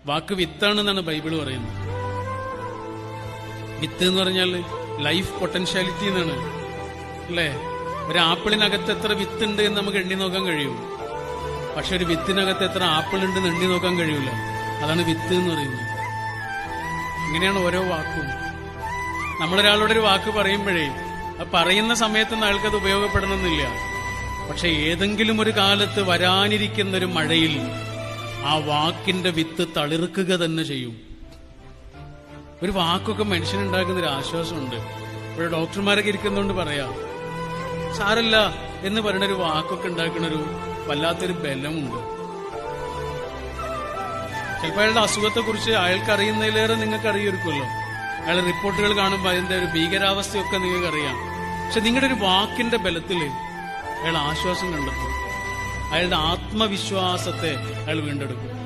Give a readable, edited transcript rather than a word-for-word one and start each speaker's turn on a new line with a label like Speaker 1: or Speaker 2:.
Speaker 1: വാക്ക് വിത്താണെന്നാണ് Bible പറയുന്നത്. വിത്ത് എന്ന് പറഞ്ഞാൽ ലൈഫ് പൊട്ടൻഷ്യാലിറ്റി എന്നാണ്, അല്ലേ? ഒരു ആപ്പിളിനകത്ത് എത്ര വിത്തുണ്ട് എന്ന് നമുക്ക് എണ്ണി നോക്കാൻ കഴിയും. പക്ഷെ ഒരു വിത്തിനകത്ത് എത്ര ആപ്പിൾ ഉണ്ടെന്ന് എണ്ണി നോക്കാൻ കഴിയൂല. അതാണ് വിത്ത് എന്ന് പറയുന്നത്. ഇങ്ങനെയാണ് ഓരോ വാക്കും. നമ്മളൊരാളോട് ഒരു വാക്ക് പറയുമ്പോഴേ അത് പറയുന്ന സമയത്തൊന്നും അയാൾക്കത് ഉപയോഗപ്പെടണമെന്നില്ല. പക്ഷെ ഏതെങ്കിലും ഒരു കാലത്ത് വരാനിരിക്കുന്ന ഒരു മഴയിൽ ആ വാക്കിന്റെ വിത്ത് തളിർക്കുക തന്നെ ചെയ്യും. ഒരു വാക്കൊക്കെ മനുഷ്യനുണ്ടാക്കുന്ന ഒരു ആശ്വാസമുണ്ട്. ഇവിടെ ഡോക്ടർമാരൊക്കെ ഇരിക്കുന്നതുകൊണ്ട് പറയാം, സാരല്ല എന്ന് പറയുന്നൊരു വാക്കൊക്കെ ഉണ്ടാക്കുന്നൊരു വല്ലാത്തൊരു ബലമുണ്ട്. ചിലപ്പോൾ അയാളുടെ അസുഖത്തെക്കുറിച്ച് അയാൾക്ക് അറിയുന്നതിലേറെ നിങ്ങൾക്ക് അറിയുമായിരിക്കുമല്ലോ. അയാളുടെ റിപ്പോർട്ടുകൾ കാണുമ്പോൾ അതിന്റെ ഒരു ഭീകരാവസ്ഥയൊക്കെ നിങ്ങൾക്ക് അറിയാം. പക്ഷെ നിങ്ങളുടെ ഒരു വാക്കിന്റെ ബലത്തിൽ അയാൾ ആശ്വാസം കണ്ടെത്തും. അയാളുടെ ആത്മവിശ്വാസത്തെ അയാൾ വീണ്ടെടുക്കും.